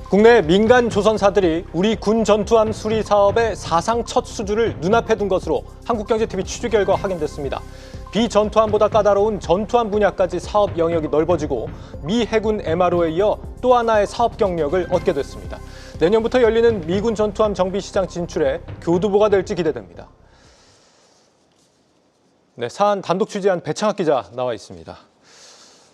국내 민간 조선사들이 우리 군 전투함 수리 사업의 사상 첫 수주를 눈앞에 둔 것으로 한국경제TV 취재 결과 확인됐습니다. 비전투함보다 까다로운 전투함 분야까지 사업 영역이 넓어지고 미 해군 MRO에 이어 또 하나의 사업 경력을 얻게 됐습니다. 내년부터 열리는 미군 전투함 정비 시장 진출에 교두보가 될지 기대됩니다. 네, 사안 단독 취재한 배창학 기자 나와 있습니다.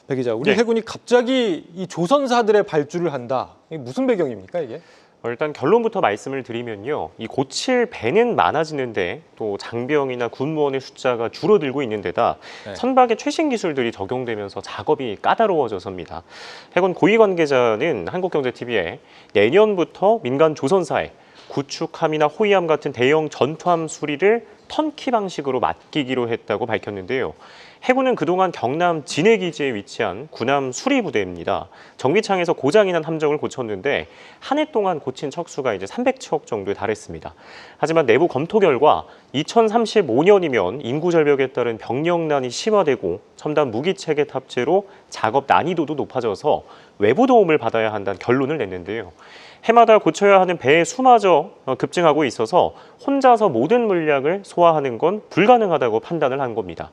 배 기자, 우리 해군이 갑자기 이 조선사들의 발주를 한다. 이게 무슨 배경입니까, 이게? 일단 결론부터 말씀을 드리면요. 이 고칠 배는 많아지는데 또 장병이나 군무원의 숫자가 줄어들고 있는 데다 선박의 최신 기술들이 적용되면서 작업이 까다로워져서입니다. 해군 고위 관계자는 한국경제TV에 내년부터 민간 조선사에 구축함이나 호위함 같은 대형 전투함 수리를 턴키 방식으로 맡기기로 했다고 밝혔는데요. 해군은 그동안 경남 진해기지에 위치한 군함 수리부대입니다. 정비창에서 고장이 난 함정을 고쳤는데 한 해 동안 고친 척수가 이제 300척 정도에 달했습니다. 하지만 내부 검토 결과 2035년이면 인구 절벽에 따른 병력난이 심화되고 첨단 무기체계 탑재로 작업 난이도도 높아져서 외부 도움을 받아야 한다는 결론을 냈는데요. 해마다 고쳐야 하는 배의 수마저 급증하고 있어서 혼자서 모든 물량을 소화하는 건 불가능하다고 판단을 한 겁니다.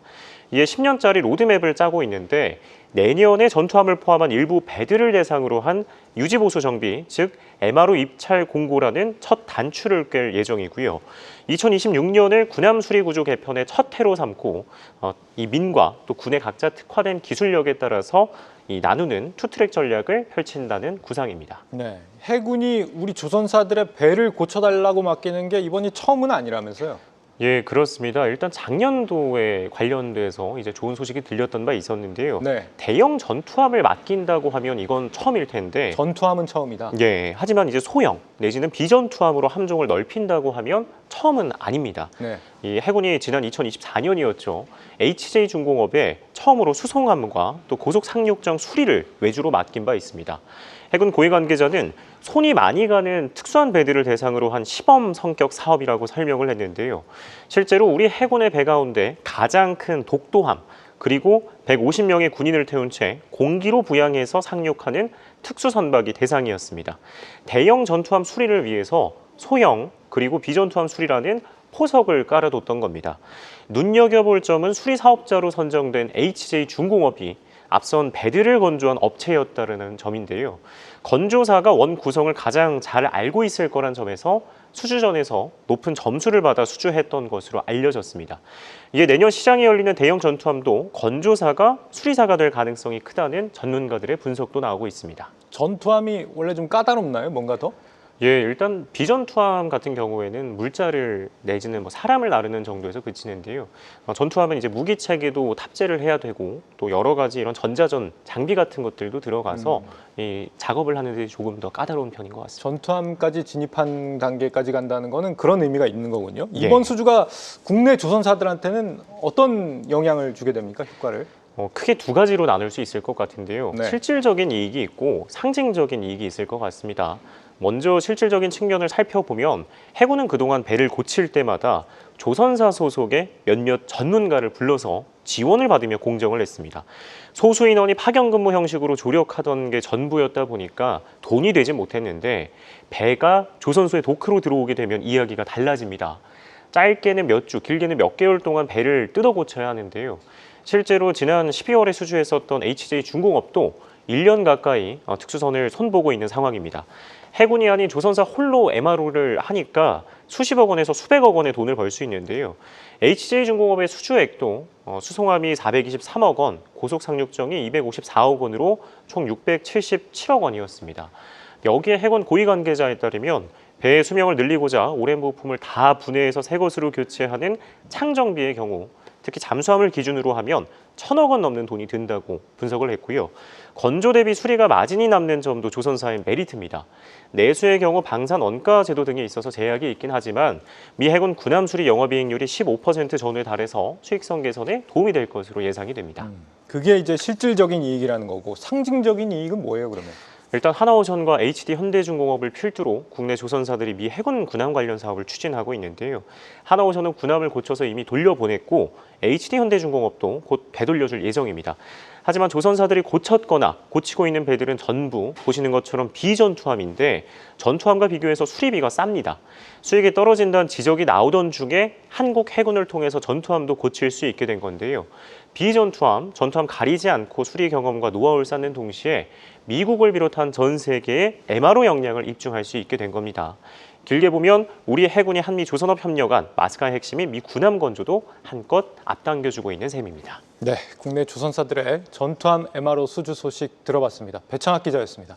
이에 10년짜리 로드맵을 짜고 있는데 내년에 전투함을 포함한 일부 배들을 대상으로 한 유지보수 정비, 즉 MRO 입찰 공고라는 첫 단추를 꿰 예정이고요. 2026년을 군함 수리 구조 개편의 첫 해로 삼고 이 민과 또 군의 각자 특화된 기술력에 따라서 이 나누는 투트랙 전략을 펼친다는 구상입니다. 네, 해군이 우리 조선사들의 배를 고쳐달라고 맡기는 게 이번이 처음은 아니라면서요? 예, 그렇습니다. 일단 작년도에 관련돼서 이제 좋은 소식이 들렸던 바 있었는데요. 대형 전투함을 맡긴다고 하면 이건 처음일 텐데. 전투함은 처음이다. 예, 하지만 이제 소형 내지는 비전투함으로 함종을 넓힌다고 하면 처음은 아닙니다. 이 해군이 지난 2024년이었죠. HJ중공업에 처음으로 수송함과 또 고속 상륙정 수리를 외주로 맡긴 바 있습니다. 해군 고위 관계자는 손이 많이 가는 특수한 배들을 대상으로 한 시범 성격 사업이라고 설명을 했는데요. 실제로 우리 해군의 배 가운데 가장 큰 독도함, 그리고 150명의 군인을 태운 채 공기로 부양해서 상륙하는 특수선박이 대상이었습니다. 대형 전투함 수리를 위해서 소형 그리고 비전투함 수리라는 포석을 깔아뒀던 겁니다. 눈여겨볼 점은 수리 사업자로 선정된 HJ중공업이 앞선 배들을 건조한 업체였다는 점인데요. 건조사가 원 구성을 가장 잘 알고 있을 거란 점에서 수주전에서 높은 점수를 받아 수주했던 것으로 알려졌습니다. 이에 내년 시장에 열리는 대형 전투함도 건조사가 수리사가 될 가능성이 크다는 전문가들의 분석도 나오고 있습니다. 전투함이 원래 좀 까다롭나요? 뭔가 더? 예, 일단 비전투함 같은 경우에는 물자를 내지는 사람을 나르는 정도에서 그치는데요. 전투함은 이제 무기 체계도 탑재를 해야 되고 또 여러 가지 이런 전자전 장비 같은 것들도 들어가서 이 작업을 하는 데 조금 더 까다로운 편인 것 같습니다. 전투함까지 진입한 단계까지 간다는 거는 그런 의미가 있는 거군요. 이번 수주가 국내 조선사들한테는 어떤 영향을 주게 됩니까? 효과를? 크게 두 가지로 나눌 수 있을 것 같은데요. 실질적인 이익이 있고 상징적인 이익이 있을 것 같습니다. 먼저 실질적인 측면을 살펴보면 해군은 그동안 배를 고칠 때마다 조선사 소속의 몇몇 전문가를 불러서 지원을 받으며 공정을 했습니다. 소수 인원이 파견 근무 형식으로 조력하던 게 전부였다 보니까 돈이 되지 못했는데 배가 조선소의 도크로 들어오게 되면 이야기가 달라집니다. 짧게는 몇 주, 길게는 몇 개월 동안 배를 뜯어 고쳐야 하는데요. 실제로 지난 12월에 수주했었던 HJ중공업도 1년 가까이 특수선을 손보고 있는 상황입니다. 해군이 아닌 조선사 홀로 MRO를 하니까 수십억 원에서 수백억 원의 돈을 벌 수 있는데요. HJ중공업의 수주액도 수송함이 423억 원, 고속상륙정이 254억 원으로 총 677억 원이었습니다. 여기에 해군 고위 관계자에 따르면 배의 수명을 늘리고자 오랜 부품을 다 분해해서 새 것으로 교체하는 창정비의 경우 특히 잠수함을 기준으로 하면 1,000억 원 넘는 돈이 든다고 분석을 했고요. 건조 대비 수리가 마진이 남는 점도 조선사의 메리트입니다. 내수의 경우 방산 원가 제도 등에 있어서 제약이 있긴 하지만 미 해군 군함 수리 영업이익률이 15% 전후에 달해서 수익성 개선에 도움이 될 것으로 예상이 됩니다. 그게 이제 실질적인 이익이라는 거고 상징적인 이익은 뭐예요, 그러면? 일단 하나오션과 HD 현대중공업을 필두로 국내 조선사들이 미 해군 군함 관련 사업을 추진하고 있는데요. 하나오션은 군함을 고쳐서 이미 돌려보냈고 HD 현대중공업도 곧 되돌려줄 예정입니다. 하지만 조선사들이 고쳤거나 고치고 있는 배들은 전부 보시는 것처럼 비전투함인데 전투함과 비교해서 수리비가 쌉니다. 수익이 떨어진다는 지적이 나오던 중에 한국 해군을 통해서 전투함도 고칠 수 있게 된 건데요. 비전투함, 전투함 가리지 않고 수리 경험과 노하우를 쌓는 동시에 미국을 비롯한 전 세계에 MRO 역량을 입증할 수 있게 된 겁니다. 길게 보면 우리 해군이 한미 조선업 협력안 마스카의 핵심인 미 군함 건조도 한껏 앞당겨주고 있는 셈입니다. 네, 국내 조선사들의 전투함 MRO 수주 소식 들어봤습니다. 배창학 기자였습니다.